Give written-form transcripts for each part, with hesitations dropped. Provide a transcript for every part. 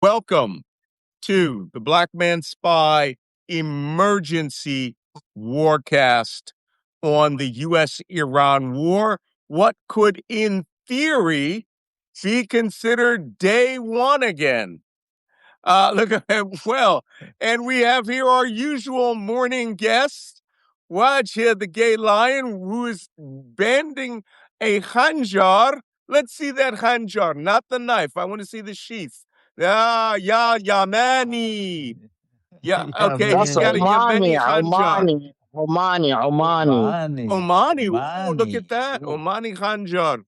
Welcome to the Black Man Spy Emergency Warcast on the U.S.-Iran war. What could, in theory, be considered day one again? Look at that. Well, and we have here our usual morning guest, Wajeeh the gay lion, who is bending a khanjar. Let's see that khanjar, not the knife. I want to see the sheath. Yamani. Yeah, okay, That's he's got a Yemeni khanjar. Omani, ooh, look at that. Omani khanjar.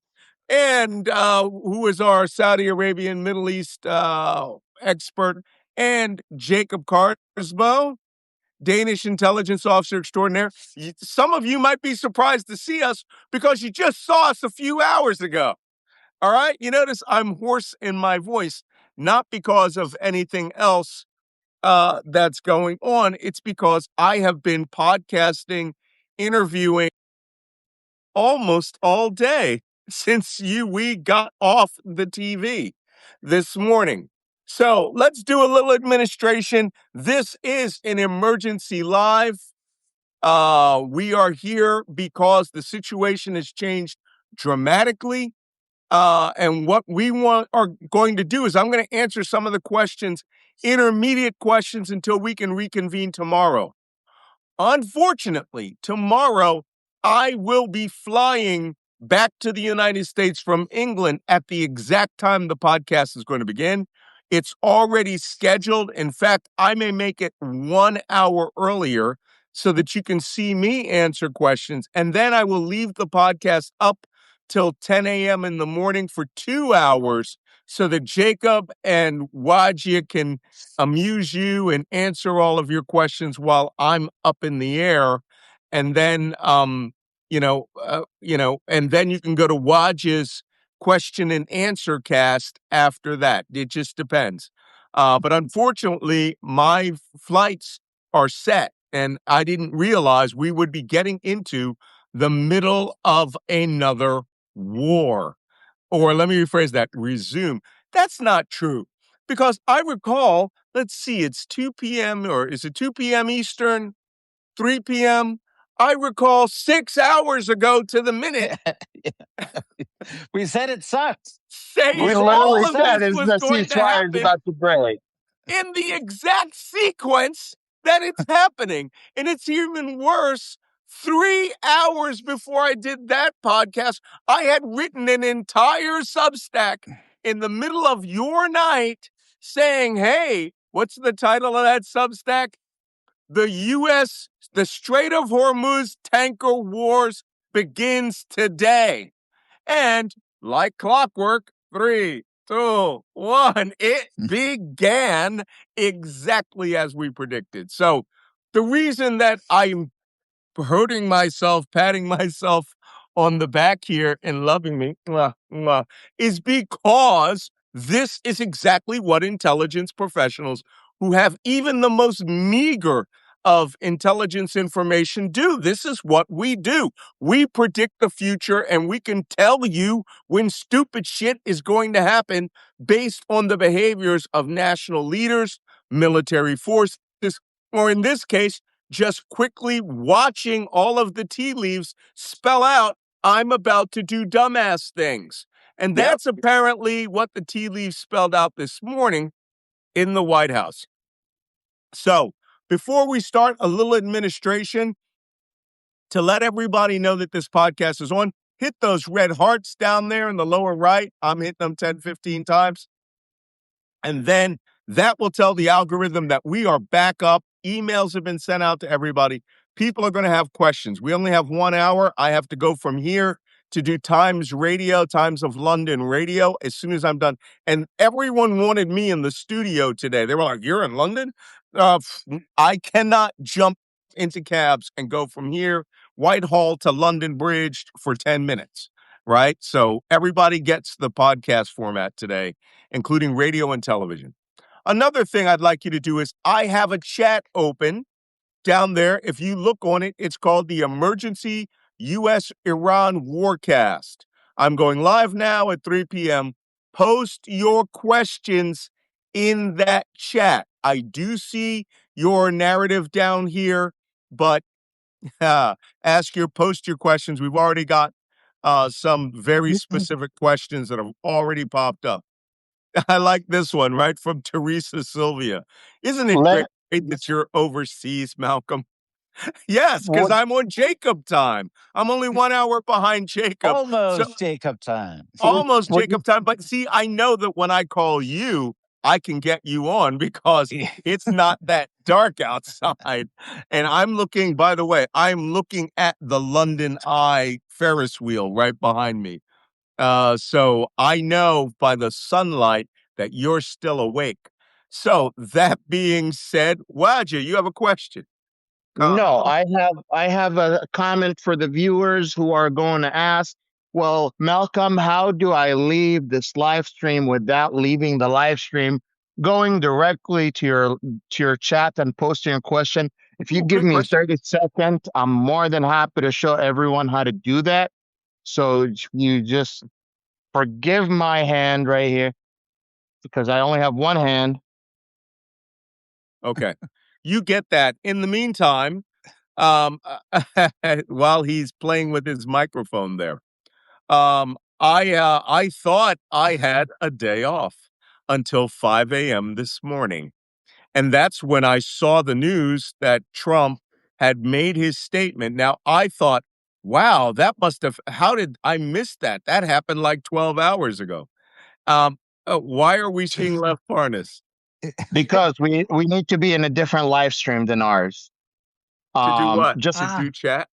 And who is our Saudi Arabian Middle East expert, and Jacob Kaarsbo, Danish intelligence officer extraordinaire. Some of you might be surprised to see us because you just saw us a few hours ago. All right? You notice I'm hoarse in my voice, not because of anything else that's going on. It's because I have been podcasting, interviewing almost all day since we got off the TV this morning. So let's do a little administration. This is an emergency live. We are here because the situation has changed dramatically. And what we are going to do is I'm going to answer some of the questions, intermediate questions, until we can reconvene tomorrow. Unfortunately, tomorrow I will be flying back to the United States from England at the exact time the podcast is going to begin. It's already scheduled. In fact, I may make it 1 hour earlier so that you can see me answer questions. And then I will leave the podcast up till 10 a.m. in the morning for 2 hours so that Jacob and Wajeeh can amuse you and answer all of your questions while I'm up in the air. And then, and then you can go to Wajeeh's question and answer cast after that. It just depends. But unfortunately, my flights are set, and I didn't realize we would be getting into the middle of another war. Or let me rephrase that, resume. That's not true. Because I recall, let's see, it's 2 p.m. or is it 2 p.m. Eastern, 3 p.m.? I recall 6 hours ago to the minute. We said it sucks. Saying We all literally of said this is was the going to ceasefire is happen about to break. in the exact sequence that it's happening. And it's even worse. 3 hours before I did that podcast, I had written an entire Substack in the middle of your night saying, hey, what's the title of that Substack? The Strait of Hormuz tanker wars begins today. And like clockwork, 3, 2, 1, it began exactly as we predicted. So the reason that I'm hurting myself, patting myself on the back here and loving me is because this is exactly what intelligence professionals who have even the most meager of intelligence information do. This is what we do. We predict the future, and we can tell you when stupid shit is going to happen based on the behaviors of national leaders, military forces, or in this case, just quickly watching all of the tea leaves spell out, I'm about to do dumbass things. And that's apparently what the tea leaves spelled out this morning in the White House. So before we start, a little administration to let everybody know that this podcast is on. Hit those red hearts down there in the lower right. I'm hitting them 10, 15 times. And then that will tell the algorithm that we are back up. Emails have been sent out to everybody. People are going to have questions. We only have 1 hour. I have to go from here to do Times of London radio as soon as I'm done. And everyone wanted me in the studio today. They were like, you're in London? I cannot jump into cabs and go from here, Whitehall to London Bridge for 10 minutes, right? So everybody gets the podcast format today, including radio and television. Another thing I'd like you to do is I have a chat open down there. If you look on it, it's called the Emergency U.S.-Iran Warcast. I'm going live now at 3 p.m. Post your questions in that chat. I do see your narrative down here, but post your questions. We've already got some very specific questions that have already popped up. I like this one, right, from Teresa Sylvia. Isn't it great Let that you're overseas, Malcolm? Yes, because what I'm on Jacob time. I'm only 1 hour behind Jacob. So almost Jacob time. almost What Jacob time. But see, I know that when I call you, I can get you on because it's not that dark outside. And I'm looking, by the way, I'm looking at the London Eye Ferris wheel right behind me. So I know by the sunlight that you're still awake. So that being said, Wajeeh, you have a question. No, I have a comment for the viewers who are going to ask, well, Malcolm, how do I leave this live stream without leaving the live stream? Going directly to your chat and posting a question. If you Oh, give good me question. 30 seconds, I'm more than happy to show everyone how to do that. So you just forgive my hand right here because I only have one hand. Okay. You get that. In the meantime, um, while he's playing with his microphone there, I thought I had a day off until 5 a.m. this morning. And that's when I saw the news that Trump had made his statement. Now, I thought, wow, how did I miss that? That happened like 12 hours ago. Um, why are we seeing left harness? Because we need to be in a different live stream than ours. To do what? Just To do chat?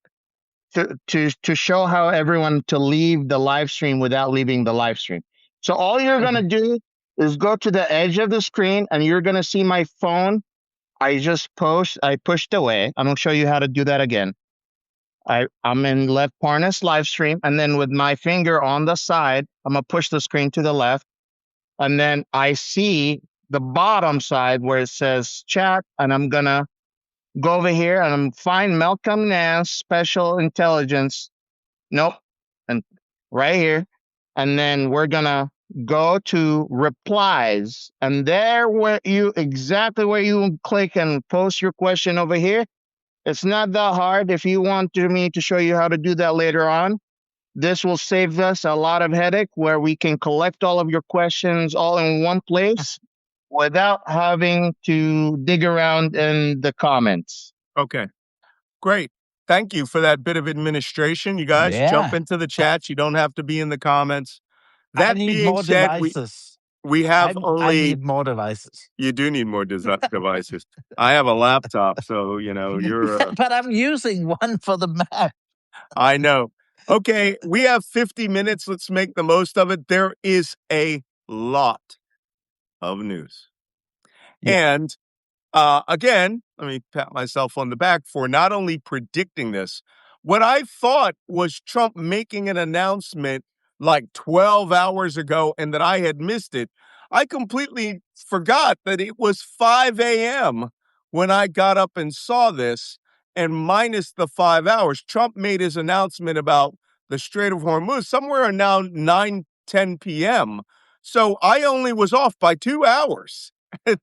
to show how everyone to leave the live stream without leaving the live stream. So all you're gonna do is go to the edge of the screen and you're gonna see my phone. I pushed away. I'm gonna show you how to do that again. I'm in Left Parnas live stream, and then with my finger on the side, I'm gonna push the screen to the left, and then I see the bottom side where it says chat, and I'm gonna go over here and I'm find Malcolm Nance Special Intelligence. Nope. And right here. And then we're gonna go to replies. And there where you exactly where you click and post your question over here. It's not that hard. If you want me to show you how to do that later on, this will save us a lot of headache where we can collect all of your questions all in one place without having to dig around in the comments. Okay, great. Thank you for that bit of administration. You guys jump Yeah. into the chats. You don't have to be in the comments. I That need being more said, devices. we have I only need more devices. you do need more devices. I have a laptop, so you're But I'm using one for the Mac. I know. Okay, we have 50 minutes. Let's make the most of it. There is a lot of news. Yeah. And again, let me pat myself on the back for not only predicting this, what I thought was Trump making an announcement like 12 hours ago and that I had missed it. I completely forgot that it was 5 a.m. when I got up and saw this. And minus the 5 hours, Trump made his announcement about the Strait of Hormuz somewhere around 9:10 p.m. So I only was off by 2 hours,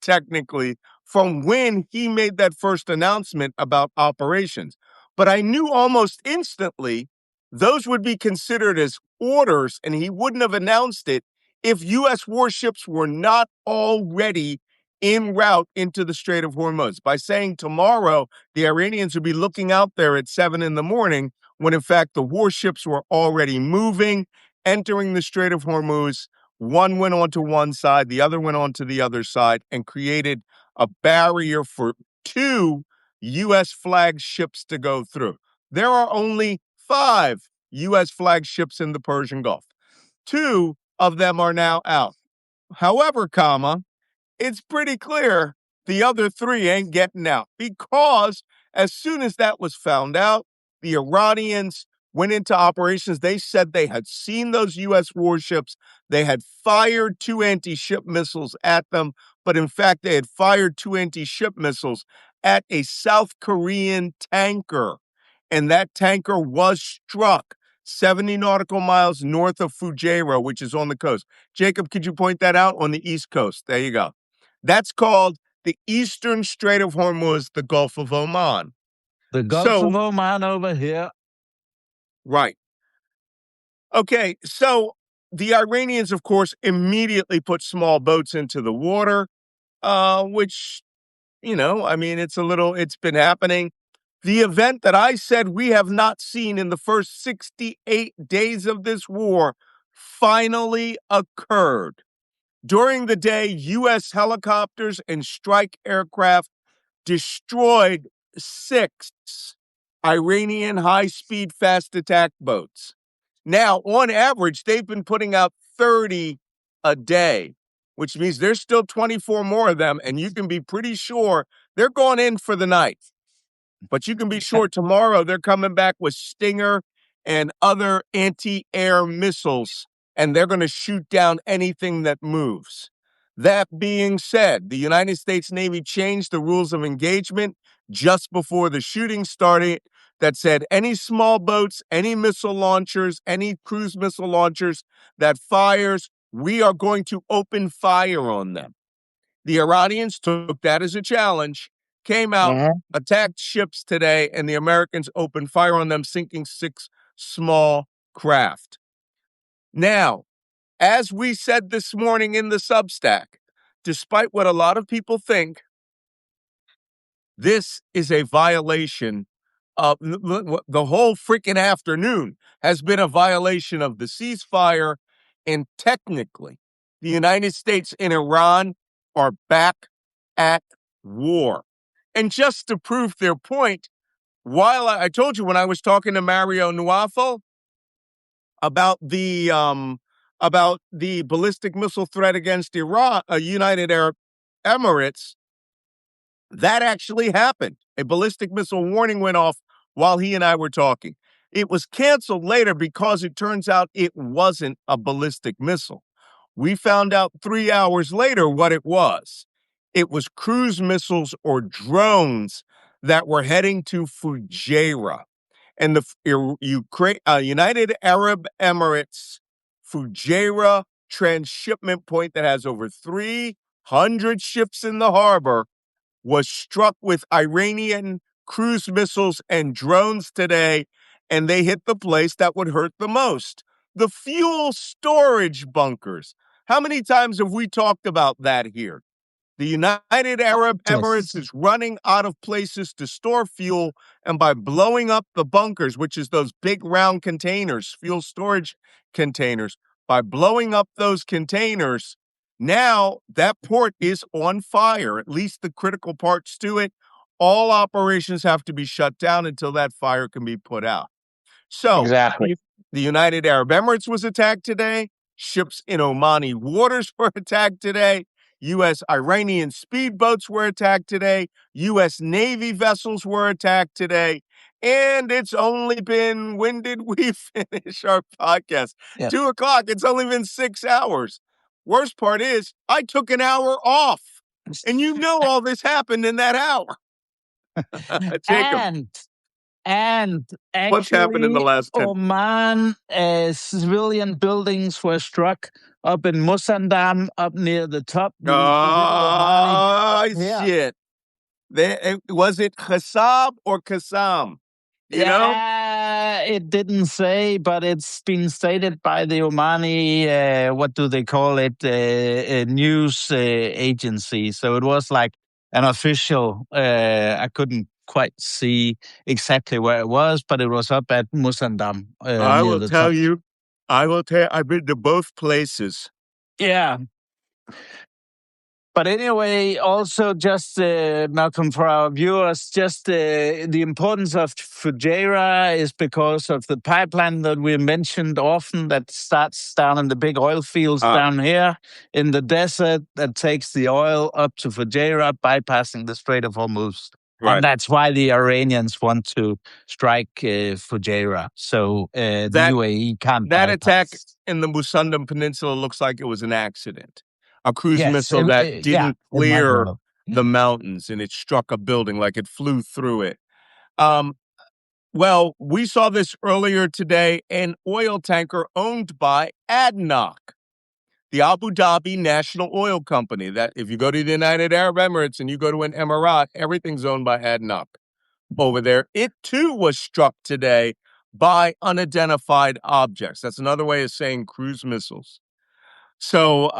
technically, from when he made that first announcement about operations. But I knew almost instantly those would be considered as orders, and he wouldn't have announced it if U.S. warships were not already en route into the Strait of Hormuz. By saying tomorrow, the Iranians would be looking out there at 7 in the morning, when in fact the warships were already moving, entering the Strait of Hormuz. One went onto one side, the other went onto the other side, and created a barrier for two U.S. flagged ships to go through. There are only 5 U.S. flagged ships in the Persian Gulf. 2 of them are now out. However, it's pretty clear the other 3 ain't getting out because as soon as that was found out, the Iranians went into operations. They said they had seen those U.S. warships. They had fired 2 anti-ship missiles at them, but in fact, they had fired 2 anti-ship missiles at a South Korean tanker. And that tanker was struck 70 nautical miles north of Fujairah, which is on the coast. Jacob, could you point that out on the East Coast? There you go. That's called the Eastern Strait of Hormuz, the Gulf of Oman. The Gulf of Oman over here. Right. Okay, so the Iranians, of course, immediately put small boats into the water, which, it's been happening. The event that I said we have not seen in the first 68 days of this war finally occurred. During the day, U.S. helicopters and strike aircraft destroyed 6 Iranian high-speed fast attack boats. Now, on average, they've been putting out 30 a day, which means there's still 24 more of them, and you can be pretty sure they're going in for the night. But you can be sure tomorrow they're coming back with Stinger and other anti-air missiles, and they're going to shoot down anything that moves. That being said, the United States Navy changed the rules of engagement just before the shooting started that said any small boats, any missile launchers, any cruise missile launchers that fires, we are going to open fire on them. The Iranians took that as a challenge, came out, attacked ships today, and the Americans opened fire on them, sinking 6 small craft. Now, as we said this morning in the Substack, despite what a lot of people think, this is a violation of the whole freaking afternoon has been a violation of the ceasefire. And technically, the United States and Iran are back at war. And just to prove their point, while I told you when I was talking to Mario Nuafel about the ballistic missile threat against Iran, United Arab Emirates, that actually happened. A ballistic missile warning went off while he and I were talking. It was canceled later because it turns out it wasn't a ballistic missile. We found out 3 hours later what it was. It was cruise missiles or drones that were heading to Fujairah. And the United Arab Emirates Fujairah transshipment point that has over 300 ships in the harbor was struck with Iranian cruise missiles and drones today, and they hit the place that would hurt the most, the fuel storage bunkers. How many times have we talked about that here? The United Arab Emirates is running out of places to store fuel, and by blowing up the bunkers, which is those big round containers, fuel storage containers, by blowing up those containers, now that port is on fire, at least the critical parts to it. All operations have to be shut down until that fire can be put out. So, exactly. The United Arab Emirates was attacked today. Ships in Omani waters were attacked today. U.S. Iranian speedboats were attacked today. U.S. Navy vessels were attacked today. And it's only been, when did we finish our podcast? 2 o'clock. It's only been 6 hours. Worst part is, I took an hour off. And you know all this happened in that hour. Jacob. And actually, what's happened in the last 10? Oman, civilian buildings were struck up in Musandam, up near the top. Shit. Was it Kaarsbo or Qassam? You know? It didn't say, but it's been stated by the Omani, what do they call it, news agency. So it was like an official, I couldn't quite see exactly where it was, but it was up at Musandam. I will tell you, I've been to both places. Yeah. But anyway, also just, Malcolm, for our viewers, just the importance of Fujairah is because of the pipeline that we mentioned often that starts down in the big oil fields down here in the desert that takes the oil up to Fujairah, bypassing the Strait of Hormuz. Right. And that's why the Iranians want to strike Fujairah. So the UAE can't That bypass. attack in the Musandam Peninsula looks like it was an accident. A cruise missile that didn't clear the mountains, and it struck a building, like it flew through it. Well, we saw this earlier today, an oil tanker owned by ADNOC. the Abu Dhabi National Oil Company. That if you go to the United Arab Emirates and you go to an Emirat, everything's owned by ADNOC over there. It too was struck today by unidentified objects. That's another way of saying cruise missiles. So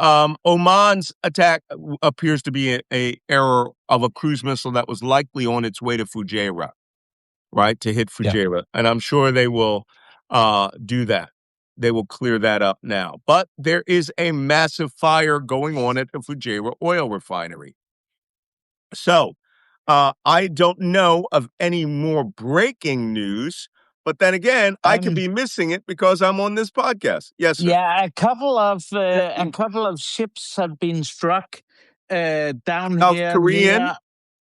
Oman's attack appears to be a error of a cruise missile that was likely on its way to Fujairah, right, to hit Fujairah. And I'm sure they will do that. They will clear that up now. But there is a massive fire going on at the Fujairah oil refinery. So I don't know of any more breaking news. But then again, I could be missing it because I'm on this podcast. Yes, sir. Yeah, a couple of ships have been struck down South here Korean?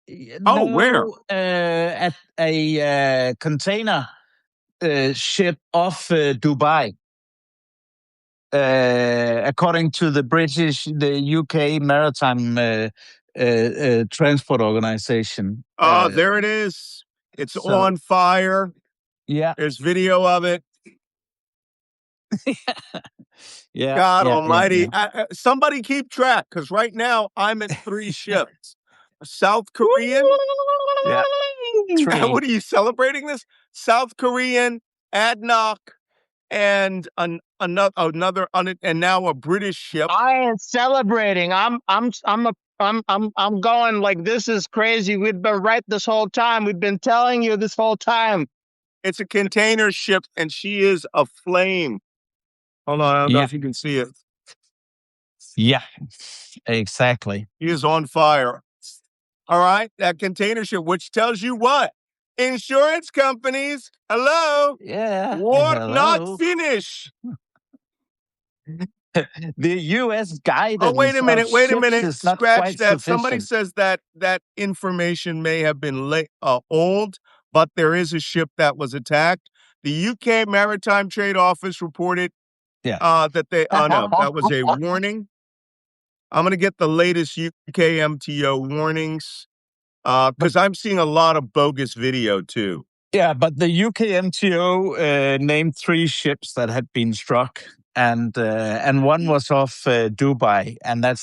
near. Oh, where? At a container ship off Dubai. According to the UK Maritime Transport Organization. There it is. It's on fire. Yeah. There's video of it. Yeah. God almighty. Somebody keep track, because right now I'm at 3 ships. South Korean? Yeah. 3. What are you celebrating this? South Korean, ADNOC, and another, and now a British ship. I am celebrating. I'm going like, this is crazy. We've been right this whole time. We've been telling you this whole time. It's a container ship, and she is aflame. Hold on, I don't know if you can see it. Yeah, exactly. He is on fire. All right, that container ship, which tells you what? Insurance companies, hello. Yeah. War hello. not finish. The U.S. guidance. Oh, wait a minute. Scratch that. Somebody says that information may have been old, but there is a ship that was attacked. The UK Maritime Trade Office reported that they. Oh no, that was a warning. I'm going to get the latest UK MTO warnings because I'm seeing a lot of bogus video too. Yeah, but the UK MTO named 3 ships that had been struck. And one was off Dubai, and that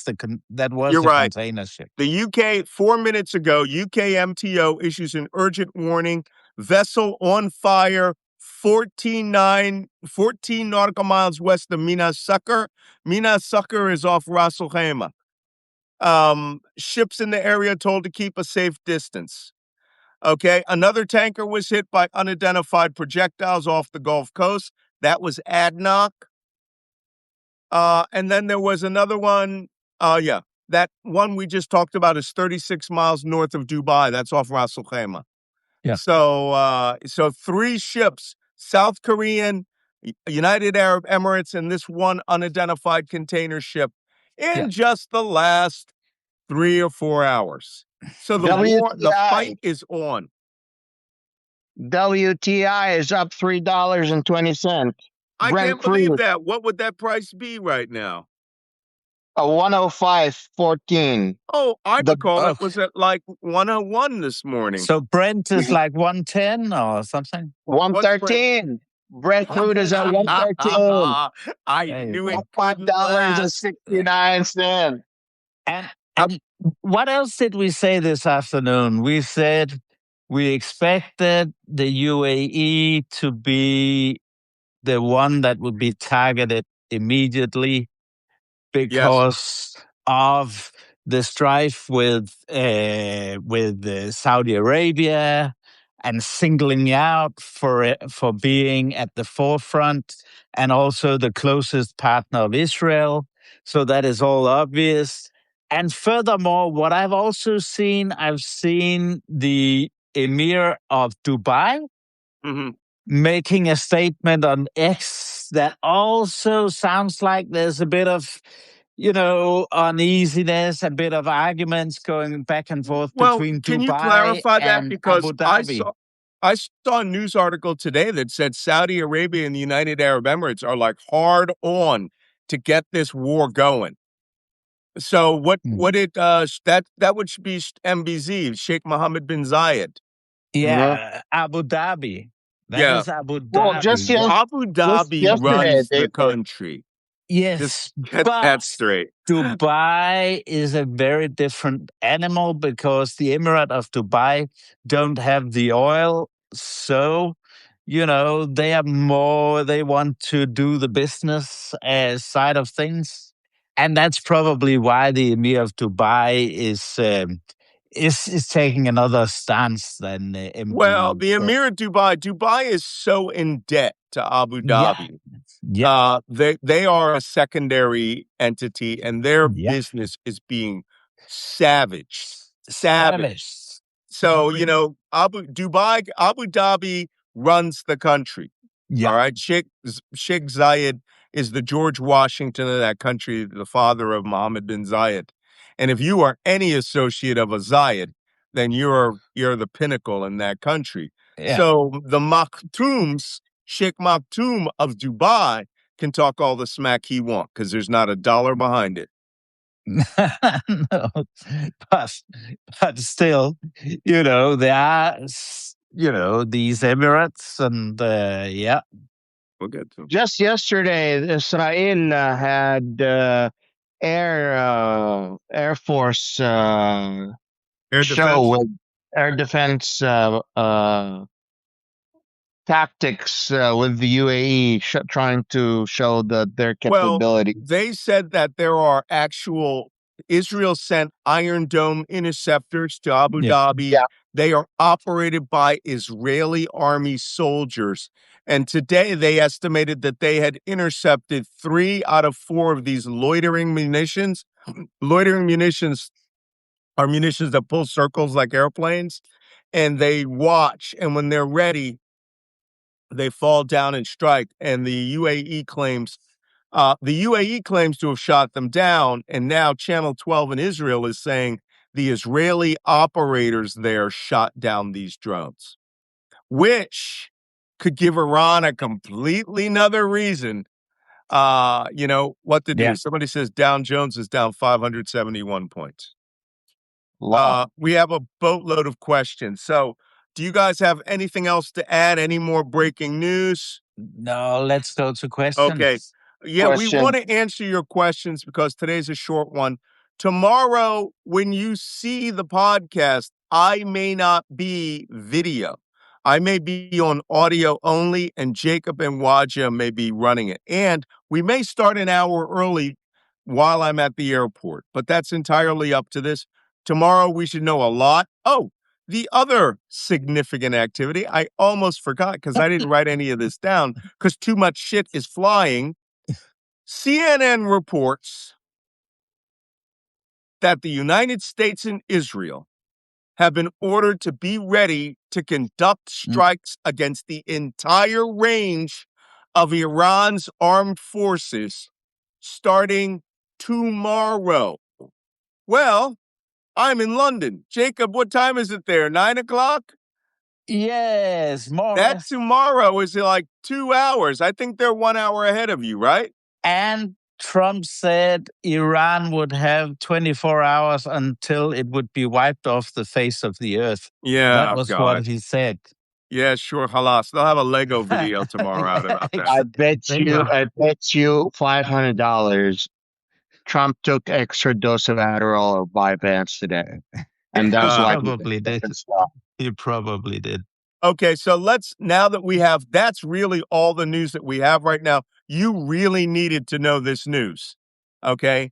was You're the right. container ship. The UK, 4 minutes ago, UK MTO issues an urgent warning. Vessel on fire, 14 nautical miles west of Mina Sucker. Mina Sucker is off Ras Al Khaimah. Ships in the area told to keep a safe distance. Okay, another tanker was hit by unidentified projectiles off the Gulf Coast. That was ADNOC. And then there was another one. That one we just talked about is 36 miles north of Dubai. That's off Ras Al Khaimah. Yeah. So 3 ships, South Korean, United Arab Emirates, and this one unidentified container ship in just the last 3 or 4 hours. So the fight is on. WTI is up $3.20. I can't believe that. What would that price be right now? 105.14. Oh, I recall it was at like 101 this morning. So Brent is like 110 or something? 113. Brent crude is at 113. I knew it. $5.69. And what else did we say this afternoon? We said we expected the UAE to be the one that would be targeted immediately because of the strife with Saudi Arabia and singling out for being at the forefront and also the closest partner of Israel. So that is all obvious. And furthermore, what I've seen the Emir of Dubai making a statement on X that also sounds like there's a bit of, uneasiness, a bit of arguments going back and forth between Dubai. Can you clarify that? Because Abu Dhabi. I saw a news article today that said Saudi Arabia and the United Arab Emirates are like hard on to get this war going. So that would be MBZ, Sheikh Mohammed bin Zayed. Yeah, Abu Dhabi. That is Abu Dhabi. Well, Abu Dhabi runs the country. Yes, Just get but that straight. Dubai is a very different animal because the Emirate of Dubai don't have the oil. So, they want to do the business side of things. And that's probably why the Emir of Dubai is taking another stance than Well, MD. the Emir of Dubai is so in debt to Abu Yeah, Dhabi. yeah, They are a secondary entity, and their yeah. business is being savaged. Savage. Savage. So, Abu Dhabi runs the country. Yeah, All right. Sheikh Zayed is the George Washington of that country, the father of Mohammed bin Zayed. And if you are any associate of a Zayed, then you're the pinnacle in that country. yeah. So the Maktoums, Sheikh Maktoum of Dubai, can talk all the smack he wants because there's not a dollar behind it. No, but still, there are, these Emirates and yeah. We'll get to 'em. Just yesterday, Israel had Air Force Air show defense. with air defense tactics with the UAE trying to show their Well, capability. they said that there are actual Israel sent Iron Dome interceptors to Abu Yeah. Dhabi. Yeah. They are operated by Israeli army soldiers. And today they estimated that they had intercepted 3 out of 4 of these loitering munitions. Loitering munitions are munitions that pull circles like airplanes, and they watch. And when they're ready, they fall down and strike. And the UAE claims to have shot them down, and now Channel 12 in Israel is saying the Israeli operators there shot down these drones, which could give Iran a completely another reason. What to do. Yeah. Somebody says Dow Jones is down 571 points. Wow. We have a boatload of questions. So, do you guys have anything else to add? Any more breaking news? No, let's go to questions. Okay. Yeah, we Question. want to answer your questions because today's a short one. Tomorrow, when you see the podcast, I may not be video. I may be on audio only, and Jacob and Wajeeh may be running it. And we may start an hour early while I'm at the airport, but that's entirely up to this. Tomorrow, we should know a lot. Oh, the other significant activity, I almost forgot because I didn't write any of this down because too much shit is flying. CNN reports that the United States and Israel have been ordered to be ready to conduct strikes against the entire range of Iran's armed forces starting tomorrow. Well, I'm in London. Jacob, what time is it there? 9 o'clock? Yes, more or That less. tomorrow is like 2 hours. I think they're 1 hour ahead of you, right? And Trump said Iran would have 24 hours until it would be wiped off the face of the earth. Yeah, That was God. what he said. Yeah, sure, halas. They'll have a Lego video tomorrow out about that. I bet Bingo. you $500 Trump took extra dose of Adderall or Vyvanse today. And that's why Probably did. He probably did. Okay, so now that we have, that's really all the news that we have right now. You really needed to know this news, okay?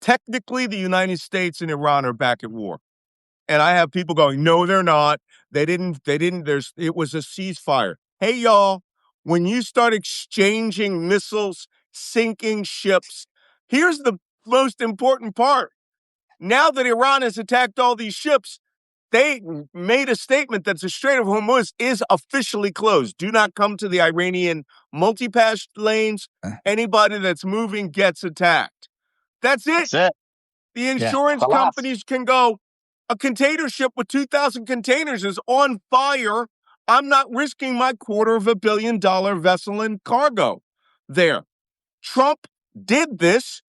Technically, the United States and Iran are back at war. And I have people going, no, they're not. It was a ceasefire. Hey, y'all, when you start exchanging missiles, sinking ships, here's the most important part. Now that Iran has attacked all these ships, they made a statement that the Strait of Hormuz is officially closed. Do not come to the Iranian multipass lanes. Anybody that's moving gets attacked. That's it. That's it. The insurance companies can go, a container ship with 2,000 containers is on fire. I'm not risking my $250 million vessel in cargo there. Trump did this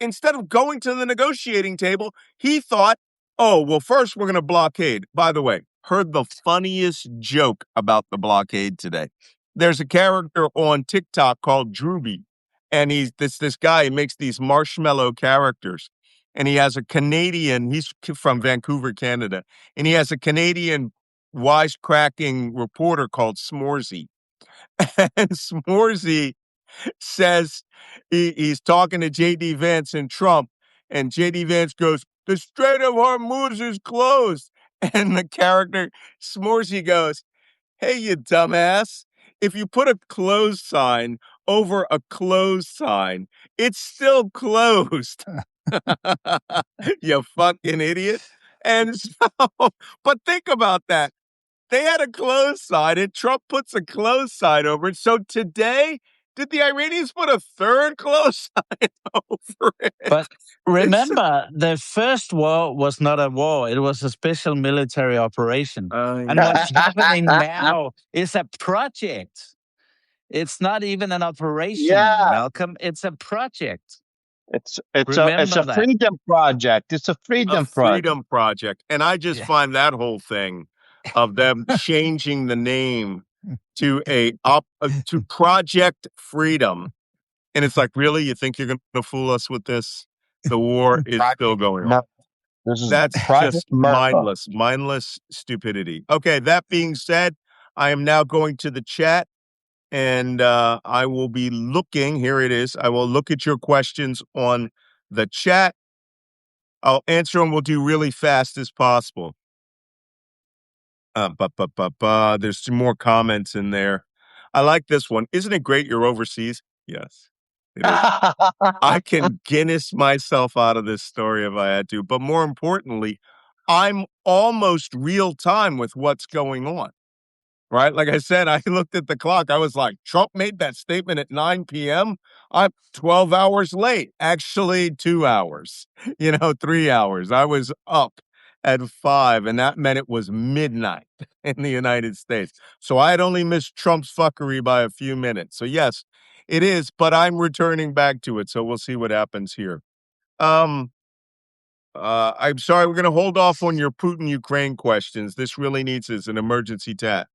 instead of going to the negotiating table, he thought, oh, well, first we're going to blockade. By the way, heard the funniest joke about the blockade today. there's a character on TikTok called Drewby, and he's this guy. He makes these marshmallow characters, and he has a Canadian. He's from Vancouver, Canada, and he has a Canadian wisecracking reporter called Smorsy, and Smorsy says he's talking to J.D. Vance and Trump, and J.D. Vance goes, "The Strait of Hormuz is closed," and the character Smorsy goes, "Hey, you dumbass. If you put a closed sign over a closed sign, it's still closed." You fucking idiot. And so, but think about that. They had a closed sign, and Trump puts a closed sign over it. So today, did the Iranians put a third closed sign over it? But remember, the first war was not a war, it was a special military operation. And what's happening now is a project. It's not even an operation, Yeah. Malcolm. It's a project. It's Remember a that. freedom project. It's a freedom project. Freedom Project. And I just Yeah. find that whole thing of them changing the name to to Project Freedom. And it's like, really? You think you're going to fool us with this? The war is still going on. No, this is That's Project just Merkel. mindless stupidity. Okay, that being said, I am now going to the chat, and I will be looking. Here it is. I will look at your questions on the chat. I'll answer them. We'll do really fast as possible. There's some more comments in there. I like this one. Isn't it great you're overseas? Yes, it is. I can Guinness myself out of this story if I had to. But more importantly, I'm almost real time with what's going on. Right? Like I said, I looked at the clock. I was like, Trump made that statement at 9 p.m. I'm 12 hours late. Actually, 2 hours, 3 hours. I was up at 5, and that meant it was midnight in the United States. So I had only missed Trump's fuckery by a few minutes. So yes, it is, but I'm returning back to it. So we'll see what happens here. I'm sorry, we're going to hold off on your Putin-Ukraine questions. This really needs is an emergency chat.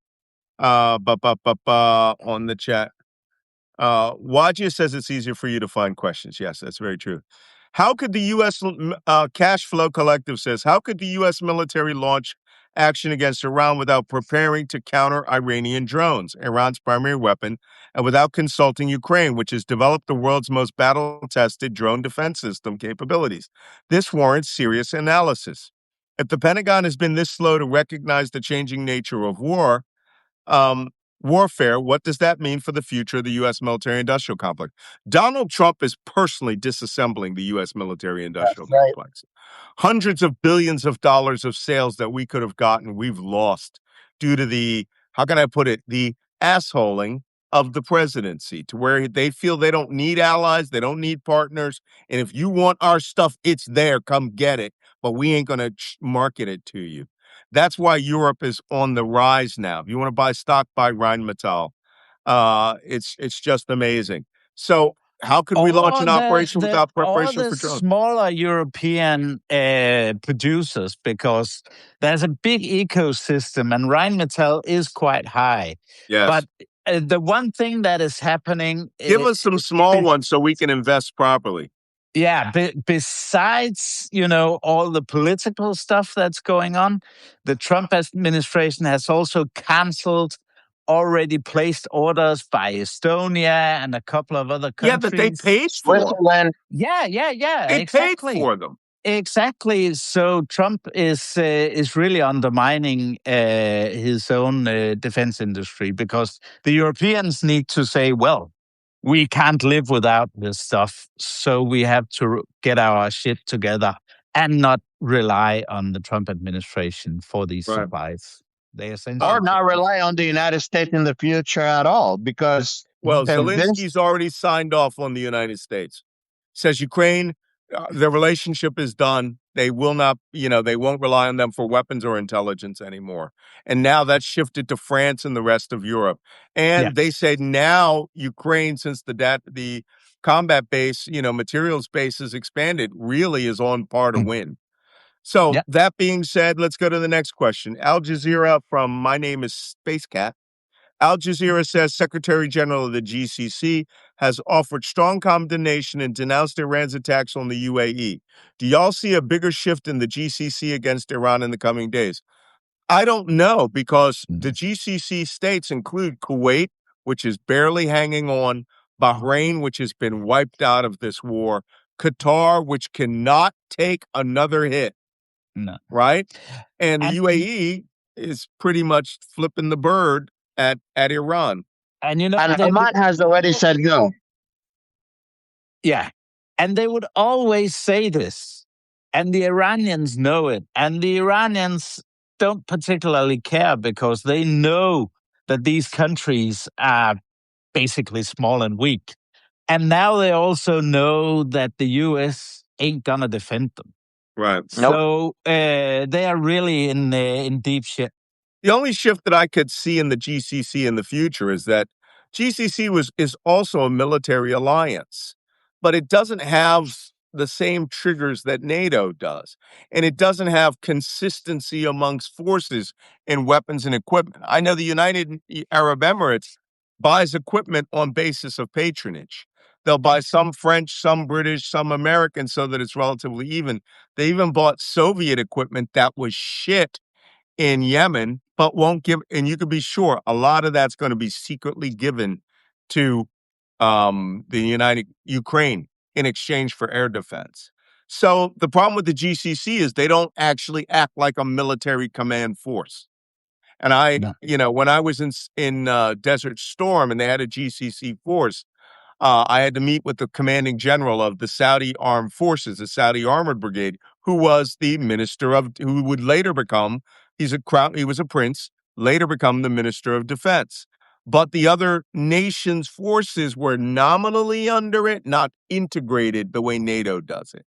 On the chat. Wajeeh says it's easier for you to find questions. Yes, that's very true. How could the U.S. Cash Flow Collective says, how could the U.S. military launch action against Iran without preparing to counter Iranian drones, Iran's primary weapon, and without consulting Ukraine, which has developed the world's most battle-tested drone defense system capabilities? This warrants serious analysis. If the Pentagon has been this slow to recognize the changing nature of warfare, what does that mean for the future of the U.S. military-industrial complex? Donald Trump is personally disassembling the U.S. military-industrial complex. Hundreds of billions of dollars of sales that we could have gotten, we've lost due to the, how can I put it, the assholing of the presidency, to where they feel they don't need allies, they don't need partners, and if you want our stuff, it's there, come get it, but we ain't going to market it to you. That's why Europe is on the rise now. If you want to buy stock, buy Rheinmetall. It's just amazing. So how could we launch an operation without preparation all the for drones? smaller European producers, because there's a big ecosystem, and Rheinmetall is quite high. Yes. But the one thing that is happening... Give us some small ones so we can invest properly. Yeah, besides, all the political stuff that's going on, the Trump administration has also canceled already placed orders by Estonia and a couple of other countries. Yeah, but they paid for them. Switzerland. Yeah, They exactly. paid for them. Exactly. So Trump is really undermining his own defense industry, because the Europeans need to say, well, we can't live without this stuff, so we have to get our shit together and not rely on the Trump administration for these supplies. They essentially Or not rely on the United States in the future at all, because Zelensky's already signed off on the United States. Says Ukraine, their relationship is done. They will not, they won't rely on them for weapons or intelligence anymore. And now that's shifted to France and the rest of Europe. And they say now Ukraine, since the combat base, materials base is expanded, really is on par to win. So that being said, let's go to the next question. Al Jazeera from My Name is Space Cat Al Jazeera says Secretary General of the GCC has offered strong condemnation and denounced Iran's attacks on the UAE. Do y'all see a bigger shift in the GCC against Iran in the coming days? I don't know, because the GCC states include Kuwait, which is barely hanging on, Bahrain, which has been wiped out of this war, Qatar, which cannot take another hit, No. right? And the And- UAE is pretty much flipping the bird at Iran. And you know, And Oman has already said no. yeah. And they would always say this. And the Iranians know it. And the Iranians don't particularly care, because they know that these countries are basically small and weak. And now they also know that the US ain't gonna defend them. Right. So they are really in deep shit. The only shift that I could see in the GCC in the future is that GCC is also a military alliance, but it doesn't have the same triggers that NATO does, and it doesn't have consistency amongst forces in weapons and equipment. I know the United Arab Emirates buys equipment on basis of patronage. They'll buy some French, some British, some American, so that it's relatively even. They even bought Soviet equipment that was shit in Yemen, but won't give. And you can be sure a lot of that's going to be secretly given to the United Ukraine in exchange for air defense. So the problem with the GCC is they don't actually act like a military command force. And when I was in Desert Storm and they had a GCC force, I had to meet with the commanding general of the Saudi Armed Forces, the Saudi Armored Brigade, who was the who would later become, he was a prince, later become the Minister of Defense. But the other nations' forces were nominally under it, not integrated the way NATO does it.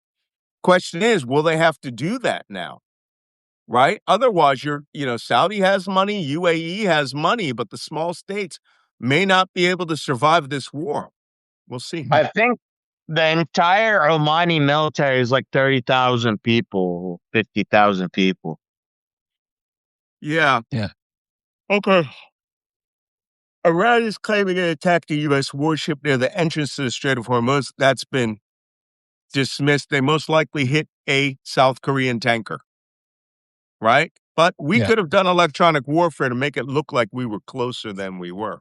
Question is, will they have to do that now? Right? Otherwise, Saudi has money, UAE has money, but the small states may not be able to survive this war. We'll see. I think the entire Omani military is like 30,000 people, 50,000 people. Yeah. Yeah. Okay. Iran is claiming it attacked a U.S. warship near the entrance to the Strait of Hormuz. That's been dismissed. They most likely hit a South Korean tanker. Right? But we could have done electronic warfare to make it look like we were closer than we were.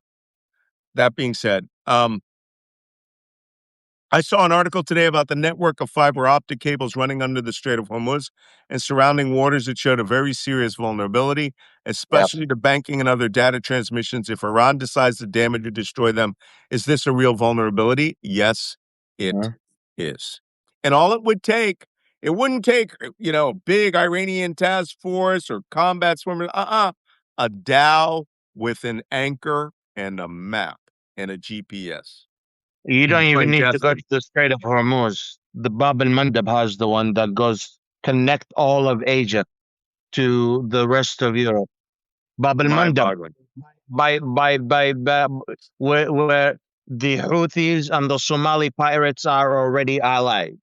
That being said, I saw an article today about the network of fiber optic cables running under the Strait of Hormuz and surrounding waters. It showed a very serious vulnerability, especially to banking and other data transmissions. If Iran decides to damage or destroy them, is this a real vulnerability? Yes, it is. And all it wouldn't take, big Iranian task force or combat swimmers. A dhow with an anchor and a map and a GPS. You don't even need to go to the Strait of Hormuz. The Bab al-Mandab has the one that goes connect all of Asia to the rest of Europe. Bab al-Mandab, by where the Houthis and the Somali pirates are already allied.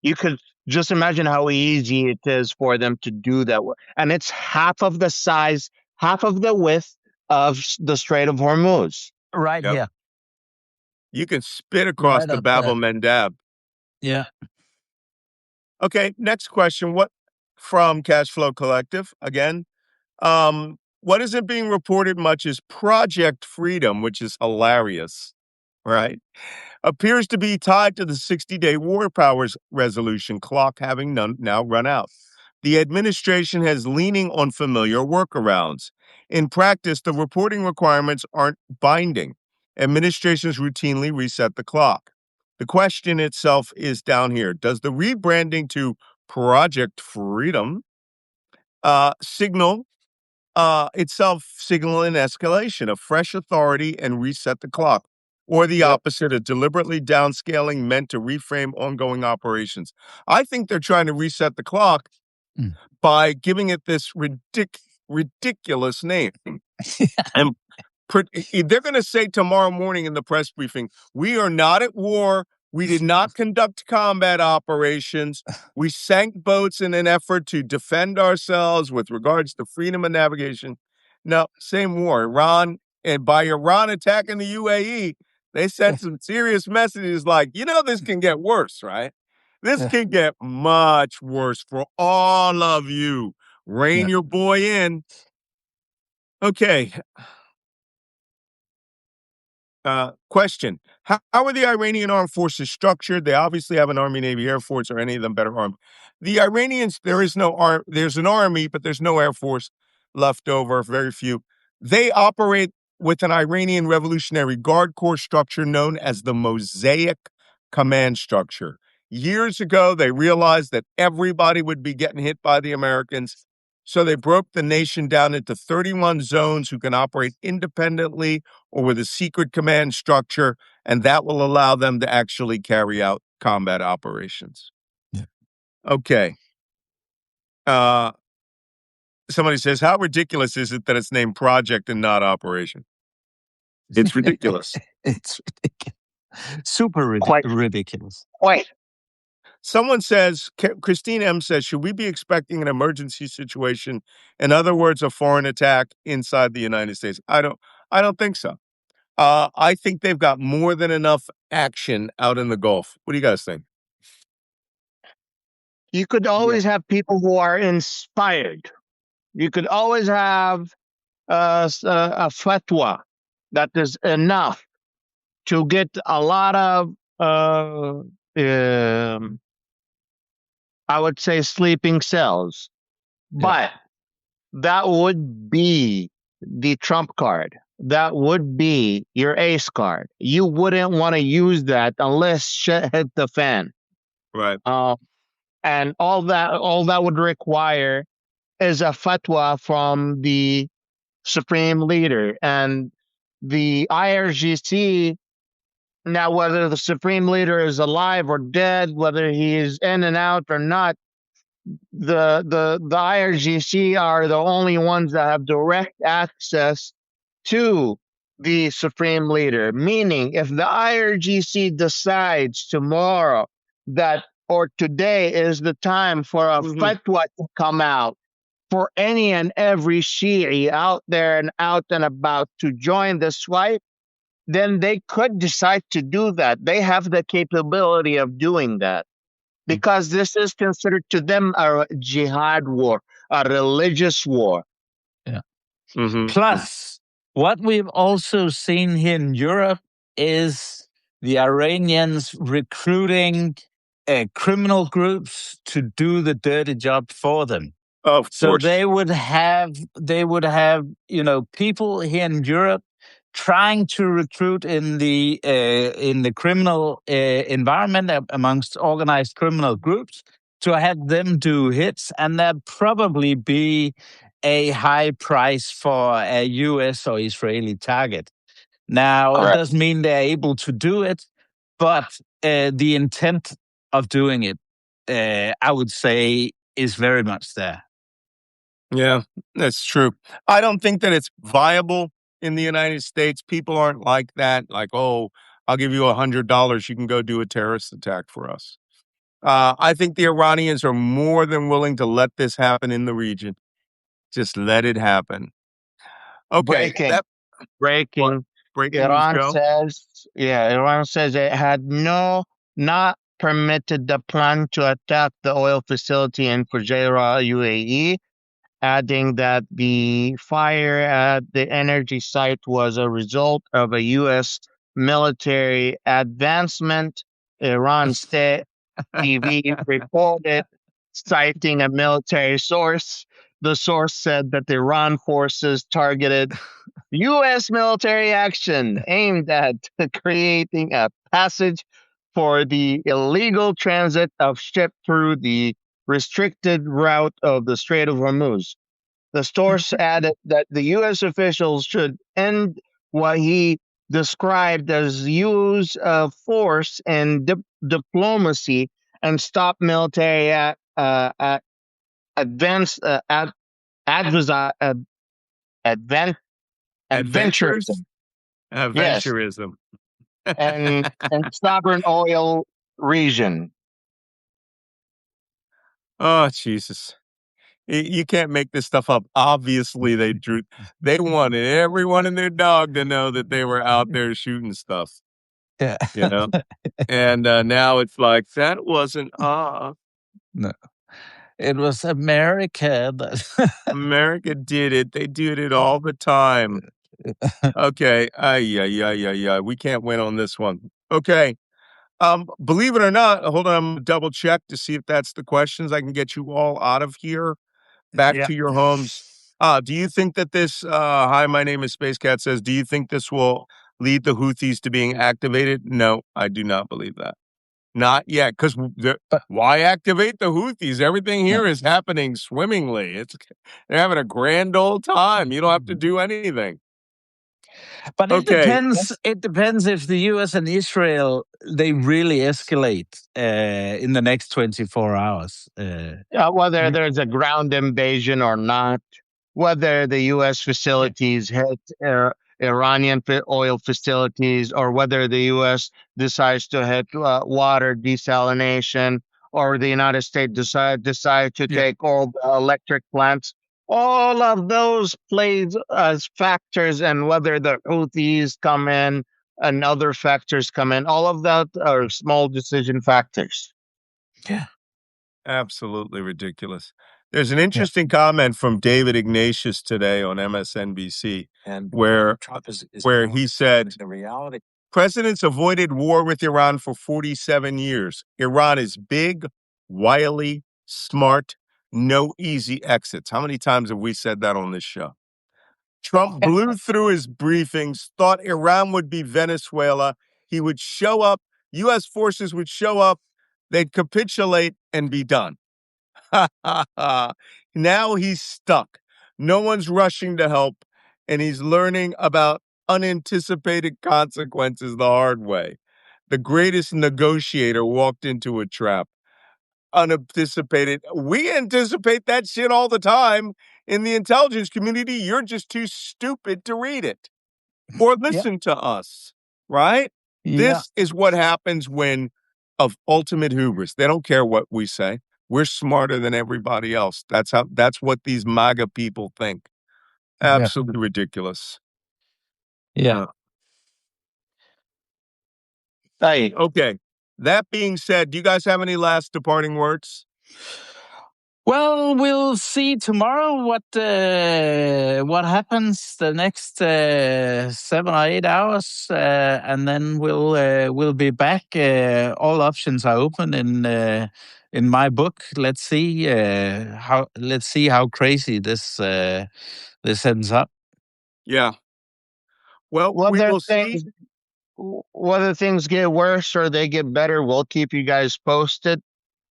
You could just imagine how easy it is for them to do that. And it's half of the size, half of the width of the Strait of Hormuz. Right here. You can spit across the Bab al-Mandab. Yeah. Okay, next question. What from Cashflow Collective again? What isn't being reported much is Project Freedom, which is hilarious, right? Appears to be tied to the 60-day war powers resolution clock having now run out. The administration has leaning on familiar workarounds. In practice, the reporting requirements aren't binding. Administrations routinely reset the clock. The question itself is down here. Does the rebranding to Project Freedom signal an escalation, a fresh authority, and reset the clock? Or the opposite, a deliberately downscaling meant to reframe ongoing operations? I think they're trying to reset the clock by giving it this ridiculous name. And they're going to say tomorrow morning in the press briefing, we are not at war. We did not conduct combat operations. We sank boats in an effort to defend ourselves with regards to freedom of navigation. No, same war. Iran and by Iran attacking the UAE, they sent some serious messages like, this can get worse, right? This can get much worse for all of you. Rein your boy in. Okay. Question. How are the Iranian armed forces structured? They obviously have an Army, Navy, Air Force, or any of them better armed. The Iranians, there's an army, but there's no Air Force left over, very few. They operate with an Iranian Revolutionary Guard Corps structure known as the Mosaic Command Structure. Years ago, they realized that everybody would be getting hit by the Americans, so they broke the nation down into 31 zones who can operate independently or with a secret command structure, and that will allow them to actually carry out combat operations. Yeah. Okay. Somebody says, how ridiculous is it that it's named Project and not Operation? It's ridiculous. It's ridiculous. Super ridiculous. Wait. Someone says, Christine M. says, should we be expecting an emergency situation? In other words, a foreign attack inside the United States? I don't think so. I think they've got more than enough action out in the Gulf. What do you guys think? You could always have people who are inspired. You could always have a fatwa that is enough to get a lot of, I would say, sleeping cells. But that would be the trump card. That would be your ace card. You wouldn't want to use that unless shit hit the fan. Right. And all that would require is a fatwa from the supreme leader. And the IRGC, now whether the supreme leader is alive or dead, whether he is in and out or not, the IRGC are the only ones that have direct access to the supreme leader. Meaning, if the IRGC decides tomorrow that or today is the time for a fatwa to come out for any and every Shi'i out there and out and about to join this fight, then they could decide to do that. They have the capability of doing that because this is considered to them a jihad war, a religious war. Yeah. Plus, what we've also seen here in Europe is the Iranians recruiting criminal groups to do the dirty job for them. Of so course. they would have people here in Europe trying to recruit in the criminal environment amongst organized criminal groups to have them do hits, and there'd probably be a high price for a U.S. or Israeli target. Now, It doesn't mean they're able to do it, but the intent of doing it, I would say, is very much there. Yeah, that's true. I don't think that it's viable in the United States. People aren't like that. Like, oh, I'll give you $100. You can go do a terrorist attack for us. I think the Iranians are more than willing to let this happen in the region. Just let it happen. Okay. Breaking. Iran says it had not permitted the plan to attack the oil facility in Fujairah, UAE, adding that the fire at the energy site was a result of a U.S. military advancement. Iran State TV reported, citing a military source. The source said that the Iran forces targeted U.S. military action aimed at creating a passage for the illegal transit of ships through the restricted route of the Strait of Hormuz. The source added that the U.S. officials should end what he described as use of force and diplomacy and stop military adventurism. Adventurism. and sovereign oil region. Oh, Jesus. You can't make this stuff up. Obviously, they wanted everyone and their dog to know that they were out there shooting stuff, Yeah. you know? And now it's like, that wasn't No. It was America that America did it. They did it all the time. Okay. Yeah. We can't win on this one. Okay. Believe it or not, hold on, I'm gonna double check to see if that's the questions. I can get you all out of here, back Yeah. to your homes. Do you think that this hi, my name is Space Cat says, do you think this will lead the Houthis to being activated? No, I do not believe that. Not yet, because But why activate the Houthis? Everything no. here is happening swimmingly. They're having a grand old time. You don't have to do anything. But it Okay. depends. It depends if the U.S. and Israel they really escalate in the next 24 hours. Whether Mm. there's a ground invasion or not, whether the U.S. Yeah. facilities hit Iranian oil facilities, or whether the U.S. decides to hit water desalination, or the United States decide to Yeah. take all the electric plants. All of those plays as factors, and whether the Houthis come in and other factors come in, all of that are small decision factors. Yeah. Absolutely ridiculous. There's an Yeah. interesting comment from David Ignatius today on MSNBC where he said, presidents avoided war with Iran for 47 years. Iran is big, wily, smart, no easy exits. How many times have we said that on this show? Trump blew through his briefings, thought Iran would be Venezuela. He would show up, U.S. forces would show up, they'd capitulate and be done. Now he's stuck. No one's rushing to help, and he's learning about unanticipated consequences the hard way. The greatest negotiator walked into a trap. Unanticipated. We anticipate that shit all the time in the intelligence community. You're just too stupid to read it or Yeah. listen to us, right? Yeah. This is what happens when of ultimate hubris. They don't care what we say. We're smarter than everybody else. That's what these MAGA people think. Yeah. Absolutely ridiculous. Yeah. Hey, Okay. That being said, do you guys have any last departing words? Well, we'll see tomorrow what happens the next 7 or 8 hours, and then we'll be back. All options are open in my book. Let's see how crazy this ends up. Yeah. Well, we whether will see. things whether things get worse or they get better, we'll keep you guys posted.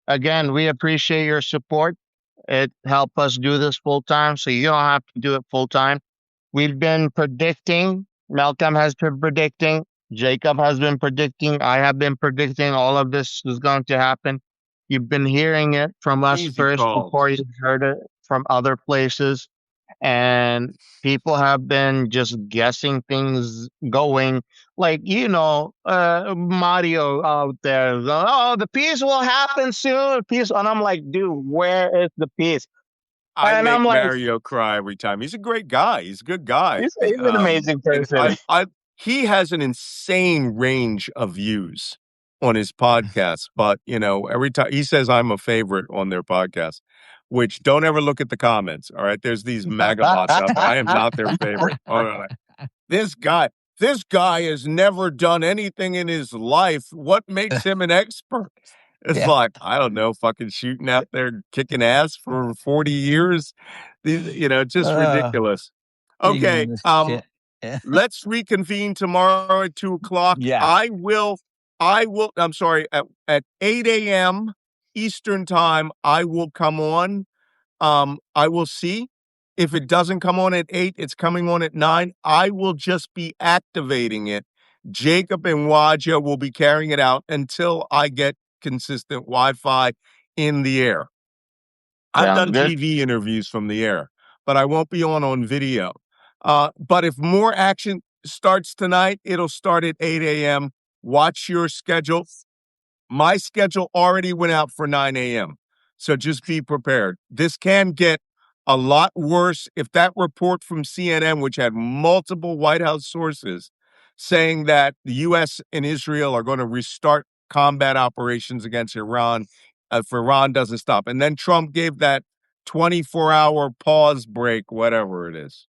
Again, we appreciate your support. It helped us do this full time, so you don't have to do it full time. We've been predicting, Malcolm has been predicting, Jacob has been predicting, I have been predicting all of this is going to happen. You've been hearing it from us Easy first calls. before you've heard it from other places. And people have been just guessing things going like, Mario out there. Oh, the peace will happen soon. Peace. And I'm like, dude, where is the peace? I And I'm make like, Mario cry every time. He's a great guy. He's a good guy. he's an amazing And person. he has an insane range of views on his podcast. But every time he says I'm a favorite on their podcast, which don't ever look at the comments. All right, there's these MAGA bots out there. I am not their favorite. All right. This guy has never done anything in his life. What makes him an expert? It's Yeah. like, I don't know, fucking shooting out there, kicking ass for 40 years. Just ridiculous. Being Okay. in this shit. Yeah. Let's reconvene tomorrow at 2:00. Yeah. I'm sorry, at 8 a.m. Eastern time, I will come on. I will see. If it doesn't come on at 8, it's coming on at 9. I will just be activating it. Jacob and Wajeeh will be carrying it out until I get consistent Wi-Fi in the air. I've Sounds done good. TV interviews from the air, but I won't be on video. But if more action starts tonight, it'll start at 8 a.m. Watch your schedule. My schedule already went out for 9 a.m. So just be prepared. This can get a lot worse if that report from CNN, which had multiple White House sources saying that the U.S. and Israel are going to restart combat operations against Iran if Iran doesn't stop. And then Trump gave that 24-hour pause break, whatever it is.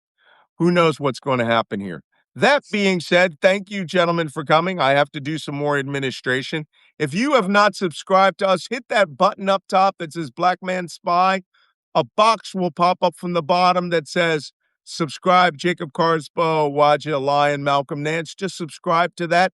Who knows what's going to happen here? That being said, thank you, gentlemen, for coming. I have to do some more administration. If you have not subscribed to us, hit that button up top that says Black Man Spy. A box will pop up from the bottom that says subscribe, Jacob Kaarsbo, Wajeeh, Lion, Malcolm Nance. Just subscribe to that.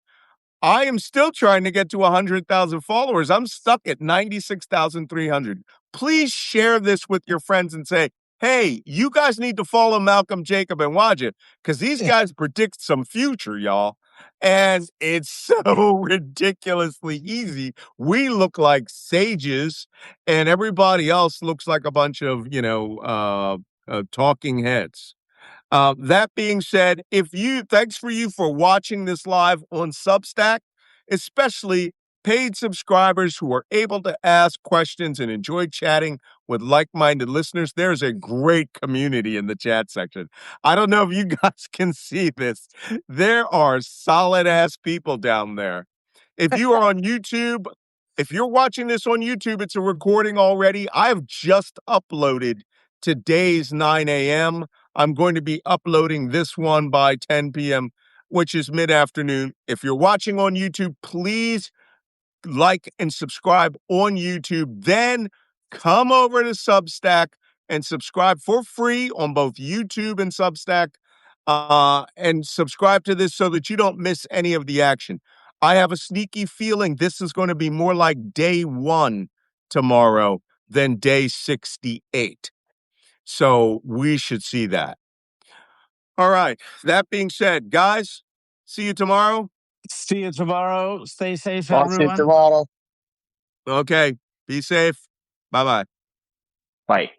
I am still trying to get to 100,000 followers. I'm stuck at 96,300. Please share this with your friends and say, hey, you guys need to follow Malcolm, Jacob, and Wajeeh because these guys predict some future, y'all. And it's so ridiculously easy. We look like sages, and everybody else looks like a bunch of, talking heads. That being said, thanks for you for watching this live on Substack, especially paid subscribers who are able to ask questions and enjoy chatting with like-minded listeners. There's a great community in the chat section. I don't know if you guys can see this. There are solid-ass people down there. If you are on YouTube, if you're watching this on YouTube, it's a recording already. I've just uploaded today's 9 a.m. I'm going to be uploading this one by 10 p.m., which is mid-afternoon. If you're watching on YouTube, please like and subscribe on YouTube. Then come over to Substack and subscribe for free on both YouTube and Substack. And subscribe to this so that you don't miss any of the action. I have a sneaky feeling this is going to be more like day 1 tomorrow than day 68. So we should see that. All right. That being said, guys, see you tomorrow. See you tomorrow. Stay safe, I'll see you everyone. tomorrow. Okay. Be safe. Bye-bye. Bye.